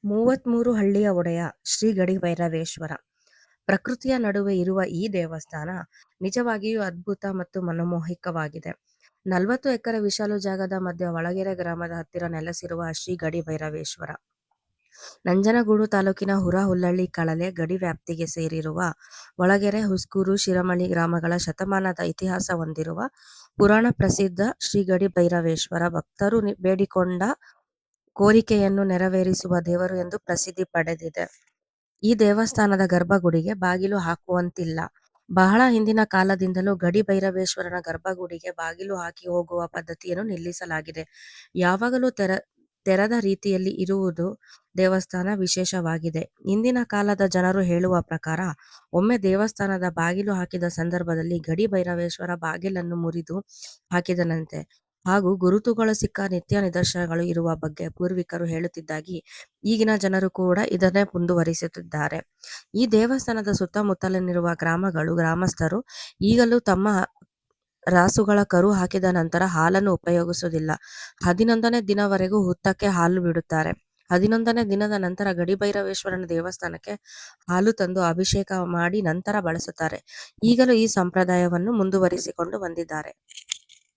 33 ಹಳ್ಳಿಯ ಒಡೆಯ ಶ್ರೀ ಗಡಿ ಭೈರವೇಶ್ವರ. ಪ್ರಕೃತಿಯ ನಡುವೆ ಇರುವ ಈ ದೇವಸ್ಥಾನ ನಿಜವಾಗಿಯೂ ಅದ್ಭುತ ಮತ್ತು ಮನಮೋಹಕವಾಗಿದೆ. 40 ಎಕರೆ ವಿಶಾಲ ಜಾಗದ ಮಧ್ಯ ಒಳಗೆರೆ ಗ್ರಾಮದ ಹತ್ತಿರ ನೆಲೆಸಿರುವ ಶ್ರೀ ಗಡಿ ಭೈರವೇಶ್ವರ. ನಂಜನಗೂಡು ತಾಲೂಕಿನ ಹುರಹುಲ್ಲಳ್ಳಿ ಕಳಲೆ ಗಡಿ ವ್ಯಾಪ್ತಿಗೆ ಸೇರಿರುವ ಒಳಗೆರೆ, ಹುಸ್ಕೂರು, ಶಿರಮಳಿ ಗ್ರಾಮಗಳ ಶತಮಾನದ ಇತಿಹಾಸ ಹೊಂದಿರುವ ಪುರಾಣ ಪ್ರಸಿದ್ಧ ಶ್ರೀ ಗಡಿ ಭೈರವೇಶ್ವರ ಭಕ್ತರು ಬೇಡಿಕೊಂಡ ಕೋರಿಕೆಯನ್ನು ನೆರವೇರಿಸುವ ದೇವರು ಎಂದು ಪ್ರಸಿದ್ಧಿ ಪಡೆದಿದೆ. ಈ ದೇವಸ್ಥಾನದ ಗರ್ಭಗುಡಿಗೆ ಬಾಗಿಲು ಹಾಕುವಂತಿಲ್ಲ. ಬಹಳ ಹಿಂದಿನ ಕಾಲದಿಂದಲೂ ಗಡಿ ಭೈರವೇಶ್ವರನ ಗರ್ಭಗುಡಿಗೆ ಬಾಗಿಲು ಹಾಕಿ ಹೋಗುವ ಪದ್ಧತಿಯನ್ನು ನಿಲ್ಲಿಸಲಾಗಿದೆ. ಯಾವಾಗಲೂ ತೆರೆದ ರೀತಿಯಲ್ಲಿ ಇರುವುದು ದೇವಸ್ಥಾನ ವಿಶೇಷವಾಗಿದೆ. ಇಂದಿನ ಕಾಲದ ಜನರು ಹೇಳುವ ಪ್ರಕಾರ, ಒಮ್ಮೆ ದೇವಸ್ಥಾನದ ಬಾಗಿಲು ಹಾಕಿದ ಸಂದರ್ಭದಲ್ಲಿ ಗಡಿ ಭೈರವೇಶ್ವರ ಬಾಗಿಲನ್ನು ಮುರಿದು ಹಾಕಿದನಂತೆ ಹಾಗೂ ಗುರುತುಗಳು ಸಿಕ್ಕ ನಿತ್ಯ ನಿದರ್ಶನಗಳು ಇರುವ ಬಗ್ಗೆ ಪೂರ್ವಿಕರು ಹೇಳುತ್ತಿದ್ದಾಗಿ ಈಗಿನ ಜನರು ಕೂಡ ಇದನ್ನೇ ಮುಂದುವರಿಸುತ್ತಿದ್ದಾರೆ. ಈ ದೇವಸ್ಥಾನದ ಸುತ್ತಮುತ್ತಲಿರುವ ಗ್ರಾಮಸ್ಥರು ಈಗಲೂ ತಮ್ಮ ರಾಸುಗಳ ಕರು ಹಾಕಿದ ನಂತರ ಹಾಲನ್ನು ಉಪಯೋಗಿಸುವುದಿಲ್ಲ. 11ನೇ ದಿನವರೆಗೂ ಹುತ್ತಕ್ಕೆ ಹಾಲು ಬಿಡುತ್ತಾರೆ. 11ನೇ ದಿನದ ನಂತರ ಗಡಿ ಭೈರವೇಶ್ವರನ ದೇವಸ್ಥಾನಕ್ಕೆ ಹಾಲು ತಂದು ಅಭಿಷೇಕ ಮಾಡಿ ನಂತರ ಬಳಸುತ್ತಾರೆ. ಈಗಲೂ ಈ ಸಂಪ್ರದಾಯವನ್ನು ಮುಂದುವರಿಸಿಕೊಂಡು ಬಂದಿದ್ದಾರೆ.